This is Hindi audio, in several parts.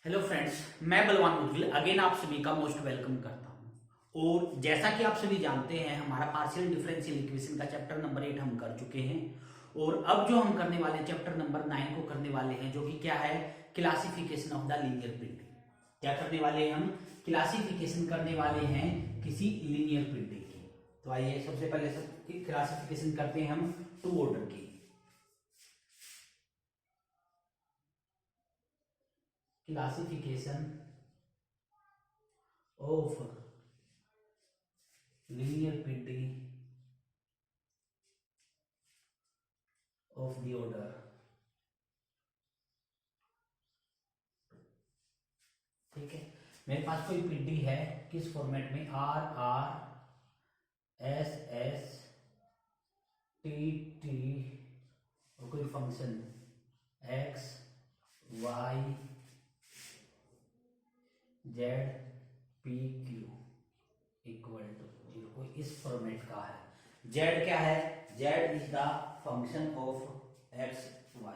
हेलो फ्रेंड्स, मैं बलवान मुदगिल अगेन आप सभी का मोस्ट वेलकम करता हूं। और जैसा कि आप सभी जानते हैं, हमारा पार्शियल डिफरेंशियल इक्वेशन का चैप्टर नंबर 8 हम कर चुके हैं। और अब जो हम करने वाले हैं चैप्टर नंबर 9 को करने वाले हैं, जो कि क्या है, क्लासिफिकेशन ऑफ द लीनियर पिंडी। क्या करने वाले हैं हम? क्लासिफिकेशन करने वाले हैं किसी लीनियर पिंडी की। तो आइए सबसे पहले सब क्लासिफिकेशन करते हैं हम टू ऑर्डर की। Classification of linear PD of the order। ठीक है, मेरे पास कोई पीडी है, किस फॉर्मेट में? R R S S T T और कोई function x Y Z P Q equal to 0। कोई इस फॉर्मेट का है। जेड क्या है? Z is the function of x Y.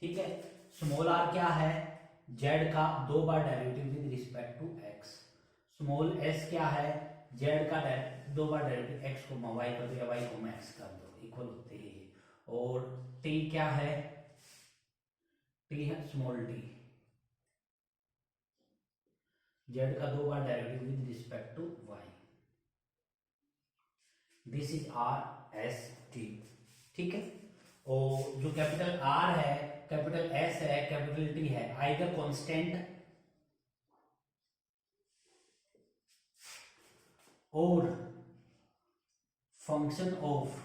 ठीक है। स्मॉल आर क्या है? जेड का दो बार derivative with respect to X. Small S क्या है? जेड का दो बार डेरिवेटिव एक्स को वाई कर दो या वाई को एक्स कर दो, इक्वल होते ही। और टी क्या है? टी है स्मॉल टी, जेड का दो बार derivative with respect to Y. This is R S T. ठीक है। और जो कैपिटल आर है, कैपिटल एस है, कैपिटल टी है, आइदर कांस्टेंट और function of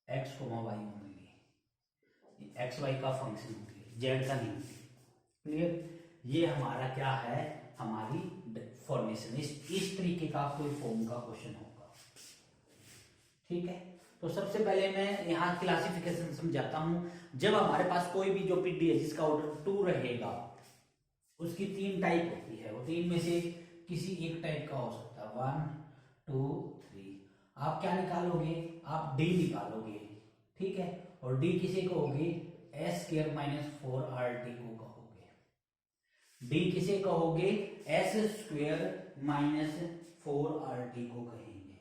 X comma Y only. X Y का फंक्शन होती है, जेड का नहीं होती। क्लियर? ये हमारा क्या है, हमारी फॉर्मेशन। इस तरीके का कोई फॉर्म का क्वेश्चन होगा। ठीक है। तो सबसे पहले मैं यहाँ क्लासिफिकेशन समझाता हूं। जब हमारे पास कोई भी जो पीडी है जिसका ऑर्डर 2 रहेगा, उसकी 3 टाइप होती है। वो 3 में से किसी एक टाइप का हो सकता है। 1 2 3। आप क्या निकालोगे? आप डी निकालोगे। ठीक है। और डी किसे कहोगे? एस स्क्वायर माइनस 4RT को कहोगे। डी किसे कहोगे? एस स्क्वायर माइनस 4RT को कहेंगे।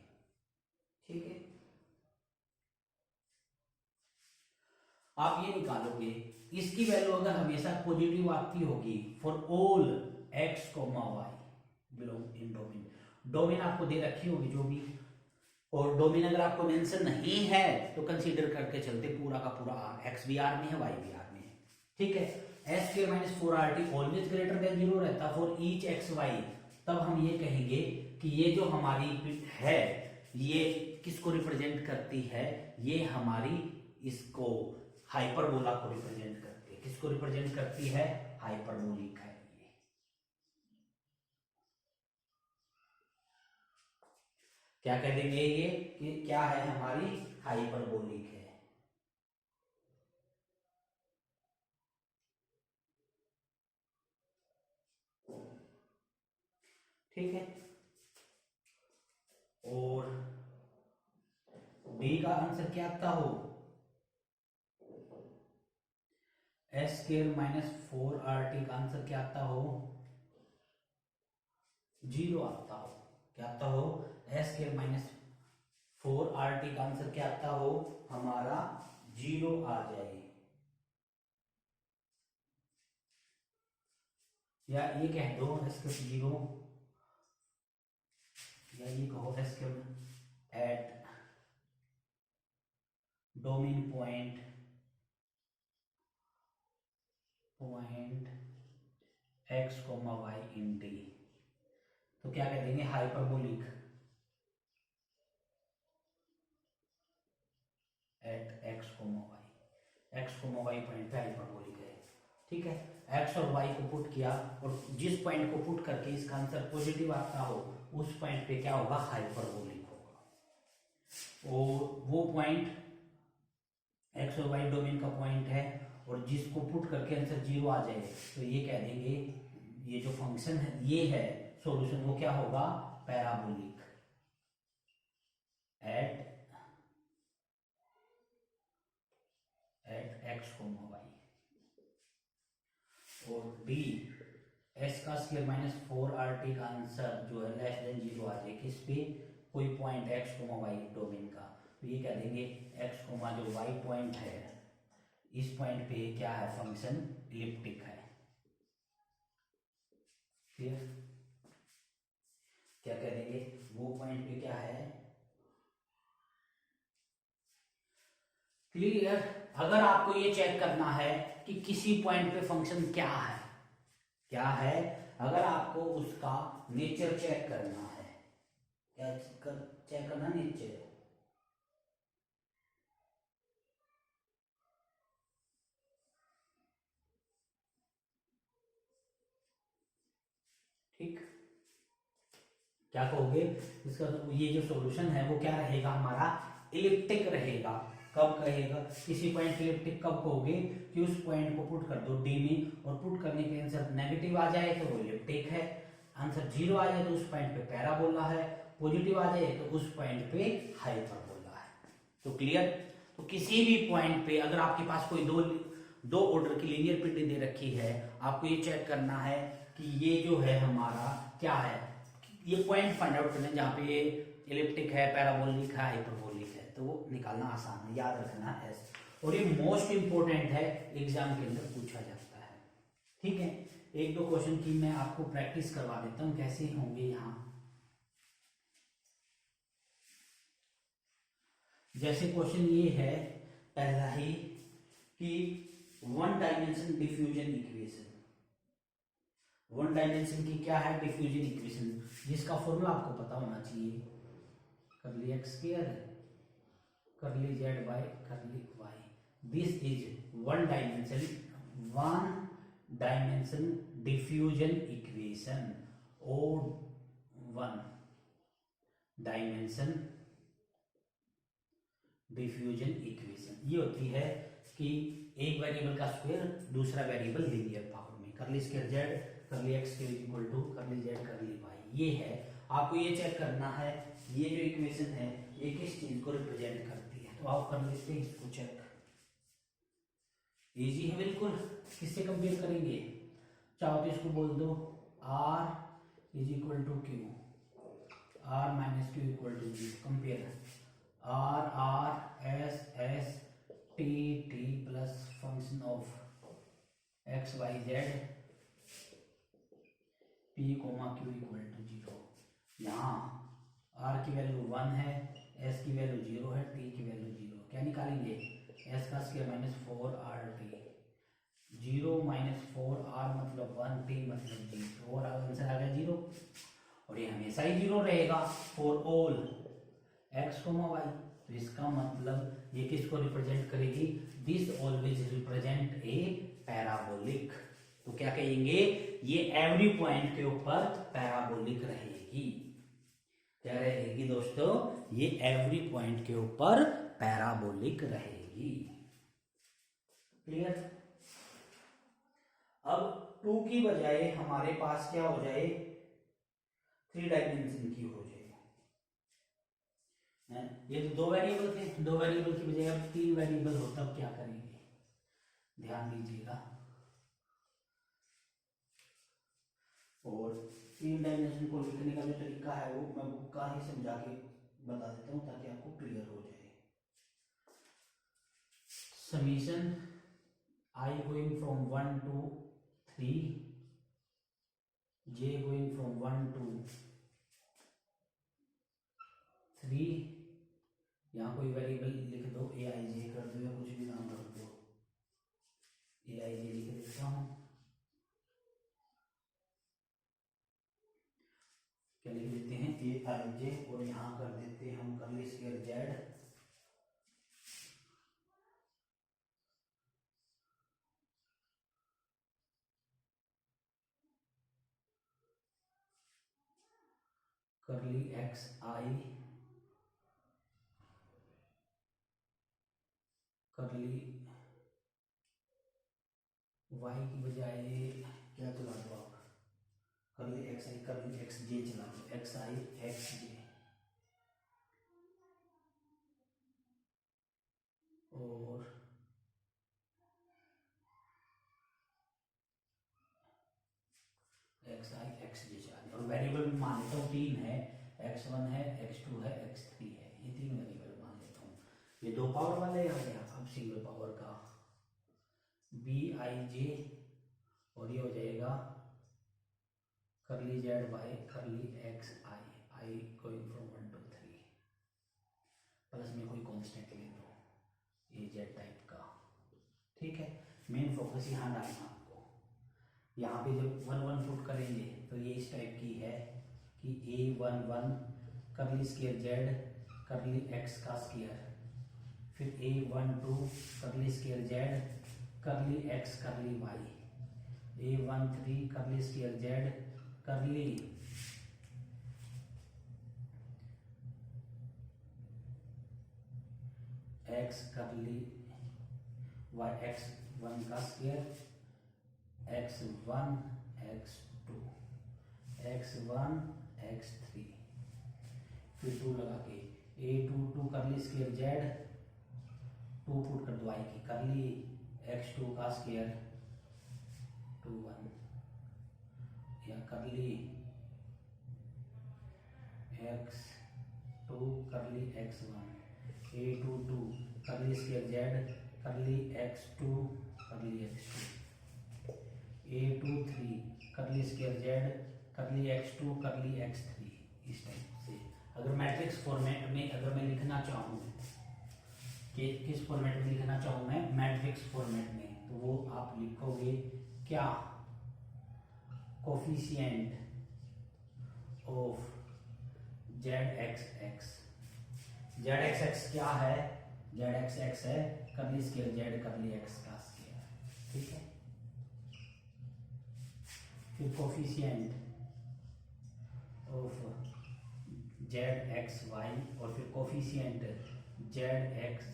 ठीक है। आप ये निकालोगे, इसकी वैल्यू अगर हमेशा पॉजिटिव आती होगी for all x comma y belong in domain. Domain आपको दे रखी होगी जो भी, और डोमेन अगर आपको मेंशन नहीं है तो कंसीडर करके चलते पूरा का पूरा आर, एक्स भी आर में है वाई भी आर में है। ठीक है। S square minus 4RT always greater than 0 रहता फॉर ईच एक्स वाई। तब हम ये कहेंगे कि ये जो हमारी है, ये किसको रिप्रेजेंट करती है? ये हमारी इसको हाइपरबोला को रिप्रेजेंट करती है। किसको रिप्रेजेंट करती है? हाइपरबोलिक है ये। क्या कह देंगे ये कि क्या है? हमारी हाइपरबोलिक है। ठीक है। और डी का आंसर क्या आता हो? एस स्क्वायर माइनस 4RT का आंसर क्या आता हो? 0 आता हो। क्या आता हो? एस स्क्वायर माइनस 4RT का आंसर क्या आता हो? हमारा 0 आ जाए। या ये कह दो एस स्क्वायर 0, या ये कहो S square at domain point x comma Y in D. तो क्या कह देंगे? Hyperbolic at x comma Y. X comma Y point पे हाइपरबोलिक है। ठीक है। एक्स और वाई को पुट किया, और जिस पॉइंट को पुट करके इसका आंसर पॉजिटिव आता हो, उस पॉइंट पे क्या होगा? हाइपरबोलिक होगा। और वो पॉइंट एक्स और वाई डोमेन का पॉइंट है, और जिसको पुट करके आंसर 0 आ जाए, तो ये कह देंगे ये जो फंक्शन है, ये है सॉल्यूशन, वो क्या होगा? Parabolic at x comma y. और डी एक्स का स्क्वायर माइनस 4RT का आंसर जो है लेस देन 0 आ जाए किस पे, कोई point x comma y domain का, तो ये कह देंगे एक्स कोमा जो वाई पॉइंट है इस पॉइंट पे क्या है, फंक्शन इलिप्टिक है। क्लियर? क्या कह देंगे, वो पॉइंट पे क्या है, क्लियर? अगर आपको ये चेक करना है कि किसी पॉइंट पे फंक्शन क्या है, क्या है, अगर आपको उसका नेचर चेक करना है, क्या चेक करना, नेचर, ठीक, क्या कहोगे इसका, ये जो सॉल्यूशन है वो क्या रहेगा हमारा, इलिप्टिक रहेगा। कब कहेगा किसी पॉइंट इलिप्टिक, कब कहोगे कि उस पॉइंट को पुट कर दो डी में और पुट करने के आंसर नेगेटिव आ जाए तो वो इलिप्टिक है, आंसर 0 आ जाए तो उस पॉइंट पे पैराबोला है, पॉजिटिव आ जाए तो उस पॉइंट पे हाइपरबोला है। तो क्लियर? तो किसी भी पॉइंट पे अगर आपके पास कोई दो ऑर्डर की लीनियर पीटी दे रखी है, आपको ये चेक करना है कि ये जो है हमारा क्या है, ये पॉइंट फाइंड आउट करना है जहाँ पे इलिप्टिक है, पैराबोलिक है, हाइपरबोलिक है, तो वो निकालना आसान है, याद रखना है। और ये मोस्ट इंपोर्टेंट है, एग्जाम के अंदर पूछा जाता है। ठीक है, एक दो क्वेश्चन की मैं आपको प्रैक्टिस करवा देता हूँ कैसे होंगे यहाँ। जैसे क्वेश्चन ये है पहला ही कि one dimension diffusion equation, one dimension की क्या है, डिफ्यूजन इक्वेशन, जिसका फॉर्मूला आपको पता होना चाहिए, curly x square curly z by curly y, this is one dimension diffusion equation, और वन डायमेंशन डिफ्यूजन इक्वेशन ये होती है कि एक वेरिएबल का स्क्वायर दूसरा वेरिएबल लीनियर पावर में, करली स्क्वायर जेड करली एक्स के इक्वल टू करली जेड करली वाई, ये है। आपको ये चेक करना है ये जो इक्वेशन है ये किस चीज को रिप्रेजेंट करती है, तो आप कर लेते हैं इसको चेक, इजी है बिल्कुल। किससे कंपेयर करेंगे, चाहो तो इसको बोल दो R is equal to q, R minus q equal to g, compare R R S S T T plus function of x Y z P comma q equal to 0। यहाँ R की वैल्यू 1 है, S की वैल्यू 0 है, T की वैल्यू 0, क्या निकालेंगे, S का square minus 4RT, 0 minus 4R मतलब 1, T मतलब 0, और आंसर आ गया 0, और ये हमेशा ही 0 रहेगा for all x comma y, तो इसका मतलब ये किसको रिप्रेजेंट करेगी, this always represent a parabolic, तो क्या कहेंगे, ये एवरी पॉइंट के ऊपर पैराबोलिक रहेगी, क्या रहेगी दोस्तों, ये एवरी पॉइंट के ऊपर पैराबोलिक रहेगी। क्लियर? अब 2 की बजाय हमारे पास क्या हो जाए, 3 डायमेंशन की हो जाए, ये तो 2 वेरिएबल थे, 2 वेरिएबल की बजाय अब 3 वेरिएबल हो, तब क्या करेंगे, ध्यान दीजिएगा। और 3 डायमेंशन को लिखने का जो तरीका है वो मैं बुक का ही समझा के बता देता हूँ ताकि आपको क्लियर हो जाए। Summation I going from 1 to 3, J going from 1 to 3, यहाँ कोई वेरिएबल लिख दो, AIJ कर दो या कुछ भी नाम रख दो, AIJ लिख देता हूँ, क्या लिख देते हैं AIJ, और यहाँ कर देते हैं हम करली square Z curly X I करली वाई की बजाय क्या चला दो आप, करली एक्स आई करली एक्स जे चला दो, एक्स आई एक्स जे, और एक्स आई एक्स जे चार, और वेरिएबल में मान लेता हूँ तीन है, x1 है, x2 है, x3 है, ये तीन वेरिएबल मान लेता हूँ। ये दो पावर वाले आ गया। अब सिंगल पावर का बी आई जे, और ये हो जाएगा करली Z by curly X I, I going from 1 to 3, plus में कोई कांस्टेंट ले लो, ये जेड टाइप का। ठीक है, मेन फोकस यहाँ डालना आपको। यहाँ पे जब 1 1 पुट करेंगे तो ये इस टाइप की है कि A11 करली स्केयर जेड करली एक्स का स्केयर, फिर A12 करली square Z curly x curly Y, A13 करली square Z curly x curly Y, x1 का square x1 x2 x1 x3, फिर 2 लगा के A22 करली स्केयर जेड, 2 पुट कर दो आई की, करली x2 का स्केयर 2 1, या करली x2 करली x1, A22 करली स्केयर जेड करली x2 करली x2, A23 करली स्केयर जेड करली x2 करली x3। इस टाइप से अगर मैट्रिक्स फॉर्मेट में अगर मैं लिखना चाहूँ कि किस फॉर्मेट में लिखना चाहूँ मैं, मैट्रिक्स फॉर्मेट में, तो वो आप लिखोगे क्या, coefficient of Z X X. Z X X क्या है, जेड एक्स एक्स है curly square Z curly x का स्केयर। ठीक है, फिर coefficient of Z X Y, और फिर कोफिशिएंट जेड एक्स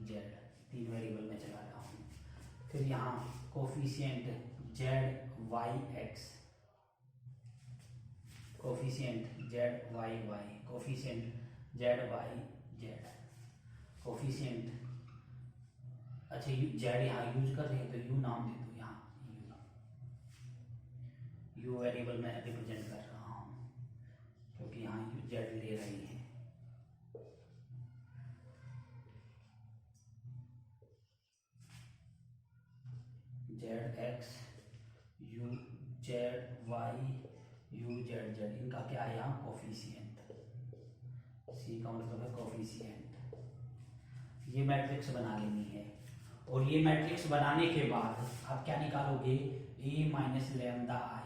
जेड, तीन वेरिएबल में चला रहा हूँ। फिर यहाँ coefficient Z Y X, coefficient Z Y Y, coefficient Z Y Z, coefficient, अच्छा जेड यहाँ यूज कर रहे हैं तो यू नाम दे दो, यहाँ यू वेरिएबल में रिप्रेजेंट कर रहा हूँ क्योंकि यहाँ यू जेड ले रही है। Z x you Z why you z Z, इनका क्या है यहाँ कोफिशिएंट, सी का मतलब है कोफिशिएंट। ये मैट्रिक्स बना लेनी है, और ये मैट्रिक्स बनाने के बाद आप क्या निकालोगे, ए माइनस लैम्डा आई।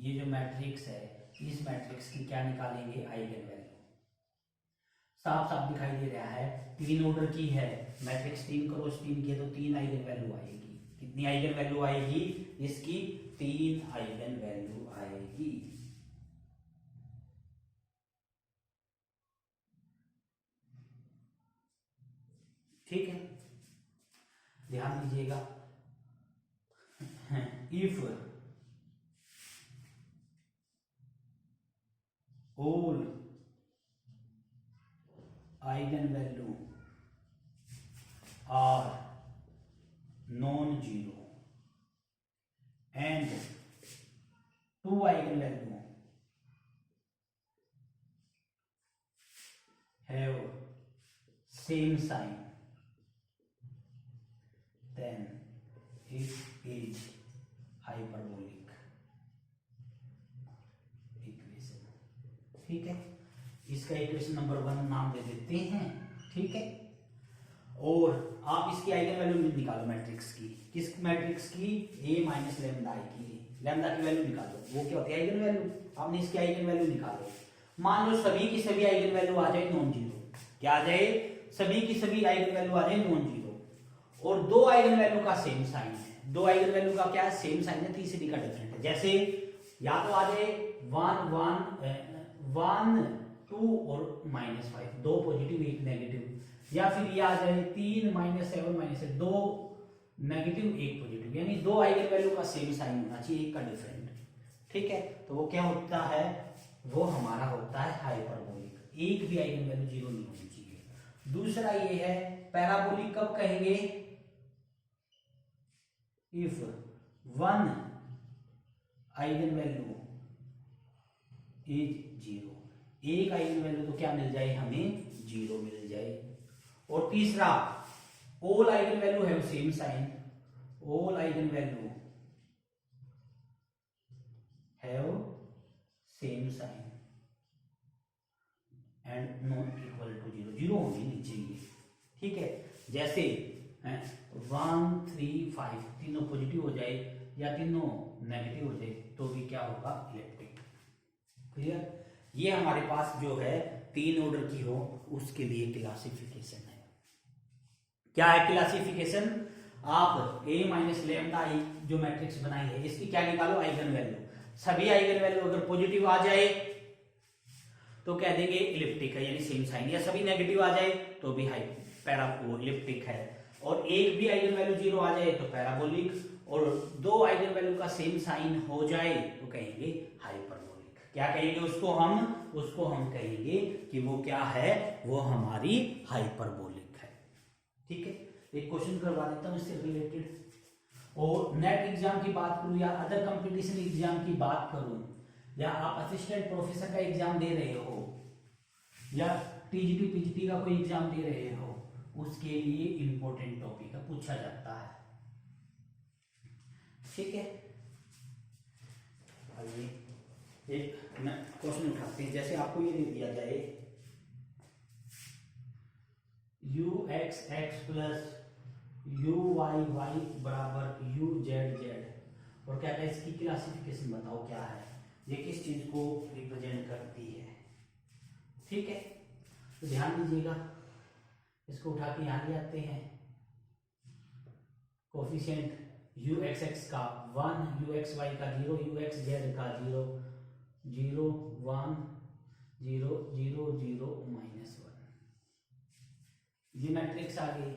ये जो मैट्रिक्स है, इस मैट्रिक्स की क्या निकालेंगे, आइगन वैल्यू। साफ साफ दिखाई दे रहा है, 3 ऑर्डर की है मैट्रिक्स, 3 क्रॉस 3 की है तो 3 आइगन वैल्यू आएगी। कितनी आइगन वैल्यू आएगी इसकी, 3 आइगन वैल्यू आएगी। ठीक है, ध्यान दीजिएगा। If all eigenvalue are non-zero and 2 eigenvalue have same sign, then it is hyperbolic equation। ठीक है, इसका इक्वेशन नंबर 1 नाम दे देते हैं। ठीक है, और आप इसकी आइगन वैल्यू निकालो मैट्रिक्स की, किस मैट्रिक्स की, ए माइनस लैम्डा आई की, लैम्डा की वैल्यू निकालो। वो क्या होती है, आइगन वैल्यू। आपने इसकी आइगन वैल्यू निकालो। मान लो सभी की सभी आइगन वैल्यू आ जाए नॉन जीरो, क्या आ जाए, सभी की सभी आइगन वैल्यू आ जाए नॉन जीरो, और 2 आइगन वैल्यू का सेम साइन है। 2 आइगन वैल्यू का क्या सेम साइन है, तीसरी का डिफरेंट है। जैसे या तो आ जाए 1 1 2 और -5, 2 पॉजिटिव 1 नेगेटिव, या फिर ये आ जाए 3 -7 -8, 2 नेगेटिव 1 पॉजिटिव, यानी 2 आइगन वैल्यू का सेम साइन होना चाहिए, एक का डिफरेंट। ठीक है, तो वो क्या होता है, वो हमारा होता है हाइपरबोलिक। एक भी आइगन वैल्यू 0 नहीं होनी चाहिए। दूसरा ये है पैराबोलिक, कब कहेंगे, if 1 eigen value is zero, एक आइगन वैल्यू तो क्या मिल जाए हमें, जीरो मिल जाए। और तीसरा, all eigen value have same sign, all eigen value have same sign and not equal to zero, zero होनी नहीं चाहिए, ठीक है। जैसे 1 3 5 तीनों पॉजिटिव हो जाए या तीनों नेगेटिव हो जाए तो भी क्या होगा, इलेप्टिक। क्लियर। ये हमारे पास जो है 3 ऑर्डर की हो उसके लिए क्लासिफिकेशन है। क्या है क्लासिफिकेशन, आप a माइनस लेमडा आई जो मैट्रिक्स बनाई है इसकी क्या निकालो, आइगन वैल्यू। सभी आइगन वैल्यू अगर पॉजिटिव आ जाए तो कह देंगे इलिप्टिक है, यानी सेम साइन, या सभी नेगेटिव आ जाए तो भी हाई इलिप्टिक है। और एक भी आइगन वैल्यू जीरो आ जाए तो पैराबोलिक, और दो आइगन वैल्यू का सेम साइन हो जाए तो कहेंगे हाइपरबोलिक। क्या कहेंगे उसको हम कहेंगे कि वो क्या है, वो हमारी हाइपरबोलिक है, ठीक है। एक क्वेश्चन करवा देता हूं इससे रिलेटेड। और नेट एग्जाम की बात करूं या अदर कंपटीशन एग्जाम की बात करूं, या आप असिस्टेंट प्रोफेसर का एग्जाम दे रहे हो या टीजीटी पीजीटी का कोई एग्जाम दे रहे हो, उसके लिए इंपॉर्टेंट टॉपिक है, पूछा जाता है, ठीक है। आइए एक क्वेश्चन उठाते हैं। जैसे आपको ये दे दिया जाए u x x plus u y y बराबर यू जेड जेड, और क्या है इसकी क्लासिफिकेशन बताओ क्या है, ये किस चीज को रिप्रेजेंट करती है, ठीक है। तो ध्यान दीजिएगा, इसको उठा के यहां ले आते हैं। कोफिशिएंट यू एक्स एक्स का 1, यू एक्स वाई का 0, यू एक्स जेड का 0 0 1 0 0 0 -1, ये मैट्रिक्स आ गई।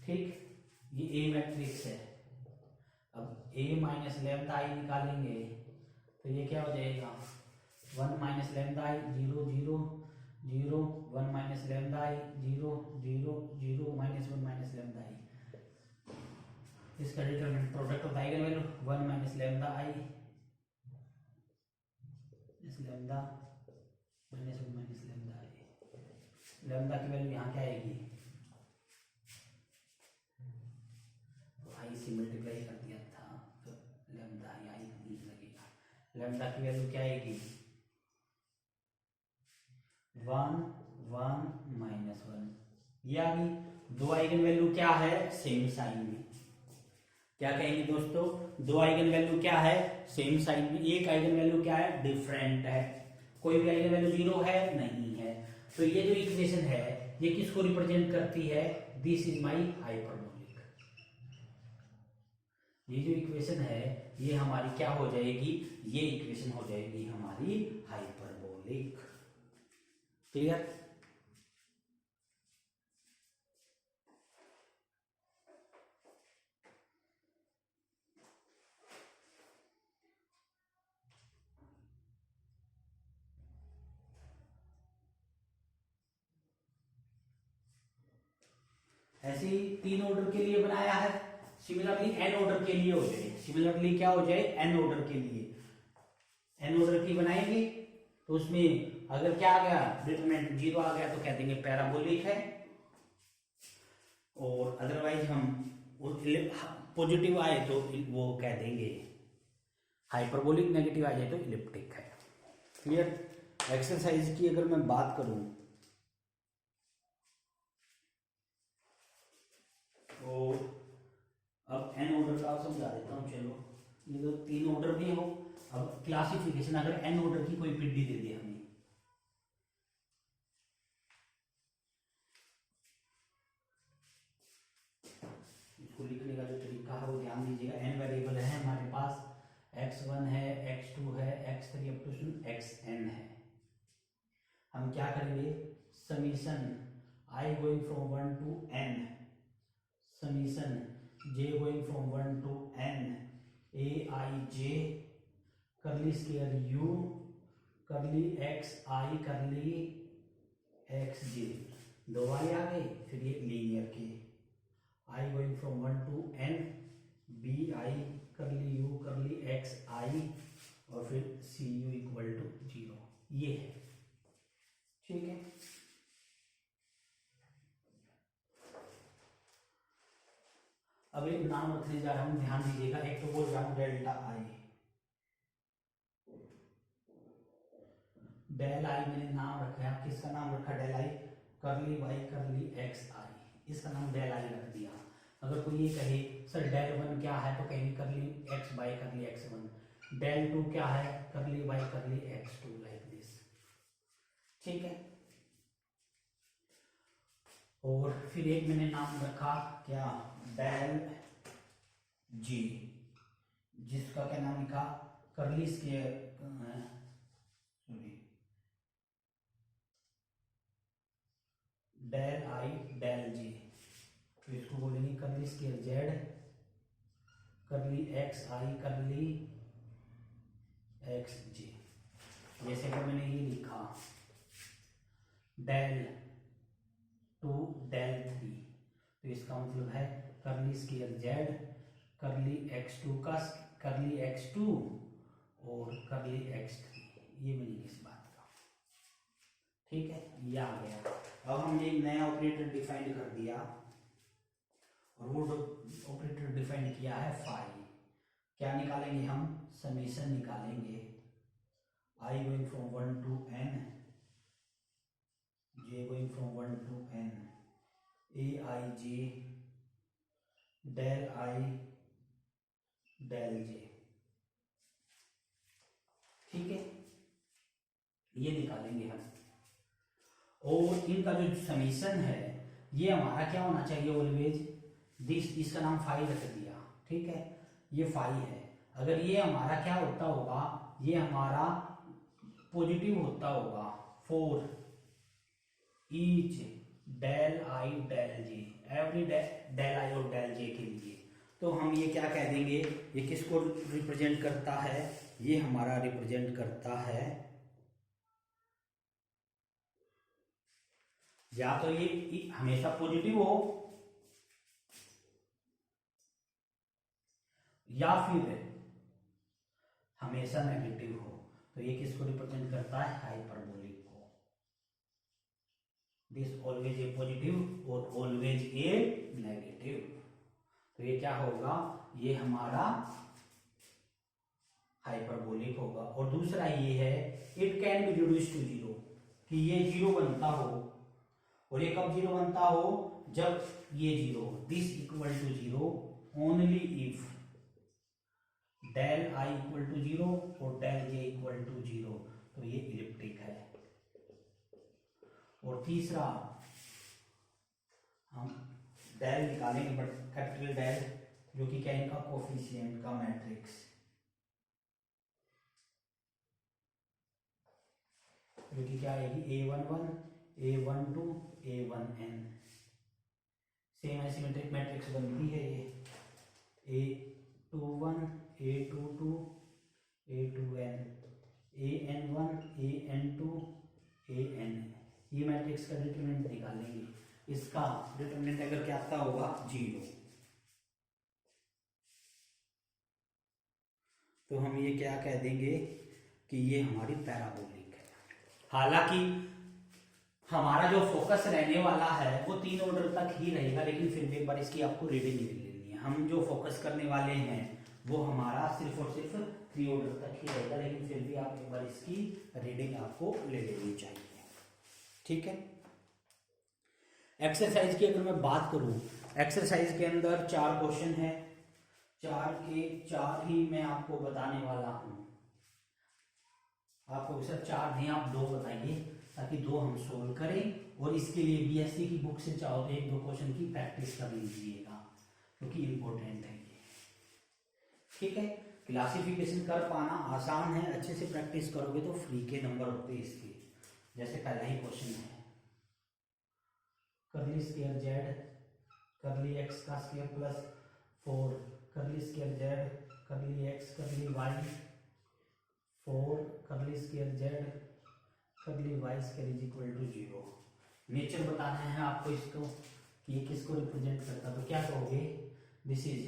ठीक, ये ए मैट्रिक्स है। अब a माइनस लेमडा आई निकालेंगे तो ये क्या हो जाएगा, 1 minus lambda I 0 0 0 1 minus lambda I 0 0 0 -1 minus lambda I. इसका determinant product of eigen value 1 minus lambda I is lambda -1 minus lambda I. Lambda की वैल्यू यहाँ क्या आएगी, आई से मल्टीप्लाई कर दिया था तो लेमडा आई लगेगा। लेमडा की वैल्यू क्या आएगी, 1 1 -1, ये आ गई। दो आइगन वैल्यू क्या है, सेम साइन में। क्या कहेंगे दोस्तों, दो आइगन वैल्यू क्या है, सेम साइन में। एक आइगन वैल्यू क्या है, डिफरेंट है, कोई भी आइगन वैल्यू जीरो है नहीं है। तो ये जो इक्वेशन है ये किसको रिप्रेजेंट करती है, दिस इज माई हाइपरबोलिक। ये जो इक्वेशन है ये हमारी क्या हो जाएगी, ये इक्वेशन हो जाएगी हमारी हाइपरबोलिक। क्लियर। ऐसे ही 3 ऑर्डर के लिए बनाया है, सिमिलरली n ऑर्डर के लिए हो जाए, सिमिलरली क्या हो जाए, n ऑर्डर के लिए n ऑर्डर की बनाएंगे तो उसमें अगर क्या आ गया, डिटरमिनेंट 0 आ गया तो कह देंगे पैराबोलिक है, और अदरवाइज हम पॉजिटिव आए तो वो कह देंगे हाइपरबोलिक, नेगेटिव आ जाए तो इलिप्टिक है। क्लियर। एक्सरसाइज की अगर मैं बात करूं तो अब n ऑर्डर का समझा देता हूं। चलो ये तो 3 ऑर्डर भी हो, अब क्लासिफिकेशन अगर n ऑर्डर की कोई पीडी दे दे हमें, इसको लिखने का जो तरीका है वो ध्यान दीजिएगा। n वेरिएबल है हमारे पास, x1 है, x2 है, x3 अप टू xn है। हम क्या करेंगे, summation i going from 1 to n, summation j going from 1 to n, a I j curly square u curly x i करली x j, दो वाले आ गए, फिर ये लीनियर के, i going from 1 to n, b i curly u करली एक्स आई और फिर सी यू इक्वल टू 0, ये है। ठीक है, अब एक नाम रखने जा रहा हूं, ध्यान दीजिएगा। एक तो बोल रहा हूं डेल्टा आई, डेल आई मैंने नाम रखा है, किसका नाम रखा, डेल आई करली वाई करली एक्स आई, इसका नाम डेल आई रख दिया। अगर कोई ये कहे सर डेल वन क्या है, तो कहेंगे curly x by curly x one, del two क्या है, करली वाई करली एक्स टू, लाइक दिस। ठीक है, और फिर एक मैंने नाम रखा क्या, डेल जी, जिसका क्या नाम लिखा, करली स्क्वायर, सॉरी डेल आई डेल जी, तो इसको बोलेंगे curly square Z curly X I curly X जी। जैसे कि मैंने ये लिखा डेल टू डेल थ्री, तो इसका मतलब है curly square Z curly x to का करली एक्स टू और करली एक्स थ्री, ये मीनिंग इस बात का। ठीक है, ये आ गया। अब हमने एक नया ऑपरेटर डिफाइन कर दिया, और वो ऑपरेटर डिफाइन किया है फाई। क्या निकालेंगे हम, समेशन निकालेंगे, I going from 1 to n, j going from 1 to n, A I J del I del J. ठीक है, ये निकालेंगे हम, और इनका जो समीशन है ये हमारा क्या होना चाहिए, ऑलवेज दिस, इसका नाम फाई रख दिया। ठीक है, ये फाई है। अगर ये हमारा क्या होता होगा, ये हमारा पॉजिटिव होता होगा for each del I del j, every del i और डेल जे के लिए, तो हम ये क्या कह देंगे, ये किसको रिप्रेजेंट करता है, ये हमारा रिप्रेजेंट करता है, या तो ये हमेशा पॉजिटिव हो या फिर हमेशा नेगेटिव हो, तो ये किसको रिप्रेजेंट करता है, हाइपरबोलिक को। दिस ऑलवेज ए पॉजिटिव और ऑलवेज ए नेगेटिव, तो ये क्या होगा, ये हमारा हाइपरबोलिक होगा। और दूसरा ये है it can be reduced to zero, कि ये जीरो बनता हो, और ये कब जीरो बनता हो, जब ये zero, this equal to zero only if del I equal to zero और del J equal to zero, तो ये इलिप्टिक है। और तीसरा हम डेल निकालेंगे, बट कैपिटल डेल, जो कि क्या इनका कोफिशिएंट का मैट्रिक्स, जो कि क्या आएगी, A11 A12 A1n, same asymmetric matrix बनती है ये, A21 A22 A2n AN1 AN2 AN, ये मैट्रिक्स का डिटरमिनेंट निकालेंगे। इसका डिटरमिनेंट अगर क्या आता होगा, 0, तो हम ये क्या कह देंगे कि ये हमारी पैराबोलिक है। हालांकि हमारा जो फोकस रहने वाला है वो 3 ऑर्डर तक ही रहेगा, लेकिन फिर भी एक बार इसकी आपको रीडिंग ले लेनी है। हम जो फोकस करने वाले हैं वो हमारा सिर्फ और सिर्फ 3 ऑर्डर तक ही रहेगा, लेकिन फिर भी आप एक बार इसकी रीडिंग आपको ले लेनी चाहिए। ठीक है, एक्सरसाइज की अगर मैं बात करूं, एक्सरसाइज के अंदर 4 क्वेश्चन है, 4 के 4 ही मैं आपको बताने वाला हूं। आपको सर 4 नहीं, आप 2 बताइए, ताकि 2 हम सोल्व करें, और इसके लिए बीएससी की बुक से चाहो तो 1-2 क्वेश्चन की प्रैक्टिस कर लीजिएगा, क्योंकि इंपॉर्टेंट है ये। ठीक है, क्लासिफिकेशन कर पाना आसान है, अच्छे से प्रैक्टिस करोगे तो फ्री के नंबर होते हैं इसके। जैसे पहला ही क्वेश्चन है, curly square Z curly x का square plus 4 curly square Z curly x curly y 4 curly square Z curly y square is equal to 0। Nature बताना है आपको इसको, कि ये किसको रिप्रेजेंट करता है, तो क्या कहोगे, this is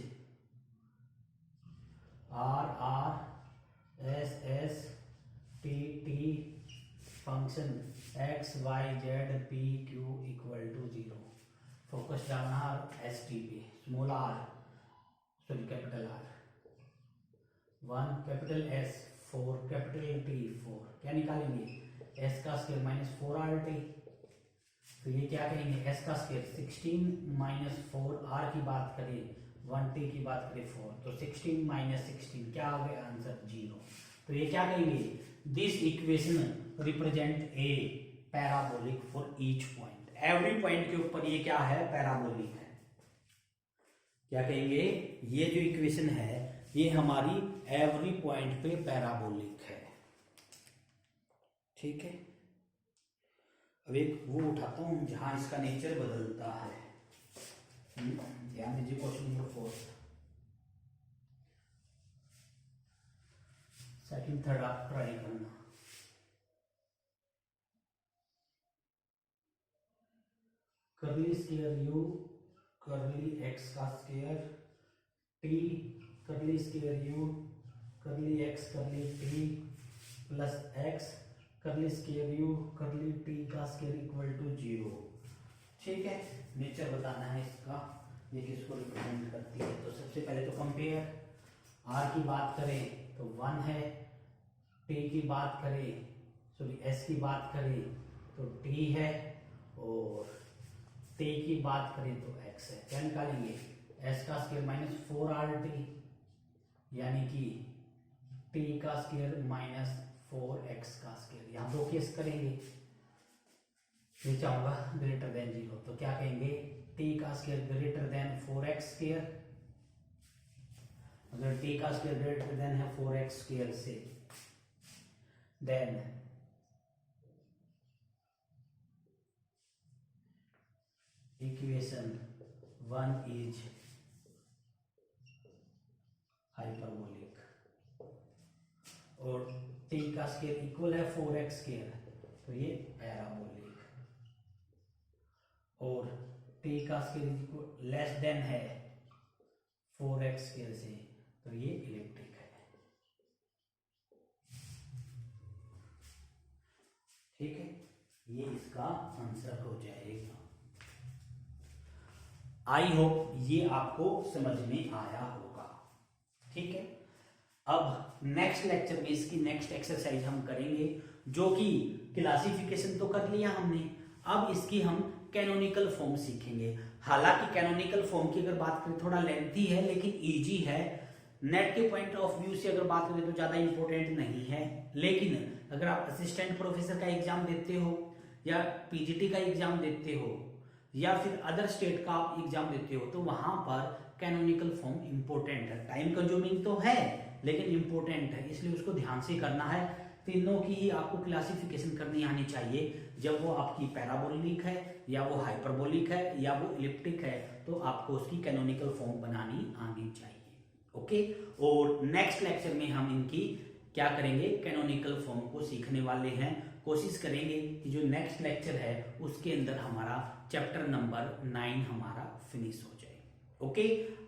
r R S S T t function x Y Z P Q equal to 0। Focus डालना एस टी पे, small r sorry capital r 1, capital s 4, capital t 4। क्या निकालेंगे, एस का स्क्वायर माइनस 4RT। तो ये क्या कहेंगे, एस का स्क्वायर 16 माइनस 4, आर की बात करें 1T की बात करें 4, तो 16 माइनस 16 क्या हो गया आंसर 0। तो ये क्या कहेंगे, this equation represent a parabolic for each point. Every point के ऊपर ये क्या है, पैराबोलिक है। क्या कहेंगे, ये जो इक्वेशन है ये हमारी एवरी पॉइंट पे पैराबोलिक है। ठीक है, अब एक वो उठाता हूं जहां इसका नेचर बदलता है। ध्यान दीजिए, क्वेश्चन नंबर 4 सेकंड थर्ड आप ट्राई करना। करली स्क्वायर यू करली एक्स का स्क्वायर टी करली स्क्वायर यू करली एक्स करली टी प्लस एक्स करली स्क्वायर यू करली टी का स्क्वायर इक्वल टू 0। ठीक है, नेचर बताना है इसका, ये किसको रिप्रेजेंट करती है। तो सबसे पहले तो कंपेयर, आर की बात करें तो 1 है, टी की बात करें सॉरी एस की बात करें तो टी है, और टी की बात करें तो एक्स है। क्या निकालेंगे, एस का स्क्वायर माइनस 4RT यानी कि टी का स्क्वायर माइनस 4x का स्क्वायर। यहां दो केस करेंगे, ये चाहूंगा ग्रेटर देन 0, तो क्या कहेंगे, टी का square greater than 4x square. अगर टी का स्क्वायर ग्रेटर देन है 4x स्क्वायर से, देन इक्वेशन 1 इज हाइपरबोलिक, और टी का स्क्वायर इक्वल है 4x स्क्वायर, तो ये पैराबोलिक, और टी का स्क्वायर लेस देन है 4x स्क्वायर से, तो ये इलिप्टिक है। ठीक है, ये इसका आंसर हो जाएगा। आई होप ये आपको समझ में आया होगा। ठीक है, अब नेक्स्ट लेक्चर में इसकी नेक्स्ट एक्सरसाइज हम करेंगे, जो कि क्लासिफिकेशन तो कर लिया हमने, अब इसकी हम कैनोनिकल फॉर्म सीखेंगे। हालांकि कैनोनिकल फॉर्म की अगर बात करें थोड़ा लेंथी है लेकिन इजी है। नेट के पॉइंट ऑफ व्यू से अगर बात करें तो ज्यादा इंपॉर्टेंट नहीं है, लेकिन अगर आप असिस्टेंट प्रोफेसर का एग्जाम देते हो या पीजीटी का एग्जाम देते हो या फिर अदर स्टेट का आप एग्जाम देते हो, तो वहां पर कैनोनिकल फॉर्म इंपॉर्टेंट है। टाइम कंज्यूमिंग तो है लेकिन इंपॉर्टेंट है, इसलिए उसको ध्यान से करना है। तीनों की ही आपको क्लासिफिकेशन करनी आनी चाहिए। जब वो आपकी पैराबोलिक है या वो हाइपरबोलिक है या वो इलिप्टिक है, तो आपको उसकी कैनोनिकल फॉर्म बनानी आनी चाहिए। ओके, और नेक्स्ट लेक्चर में हम इनकी क्या करेंगे, कैनोनिकल फॉर्म को सीखने वाले हैं। कोशिश करेंगे कि जो नेक्स्ट लेक्चर है उसके अंदर हमारा चैप्टर नंबर 9 हमारा फिनिश हो जाए। ओके,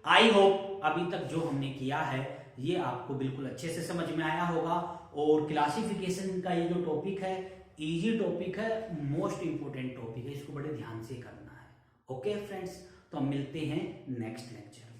आई होप अभी तक जो हमने किया है ये आपको बिल्कुल अच्छे से समझ में आया होगा। और क्लासिफिकेशन का ये जो टॉपिक है इजी टॉपिक है, मोस्ट इंपोर्टेंट टॉपिक है, इसको बड़े ध्यान से करना है। ओके फ्रेंड्स, तो हम मिलते हैं नेक्स्ट लेक्चर में।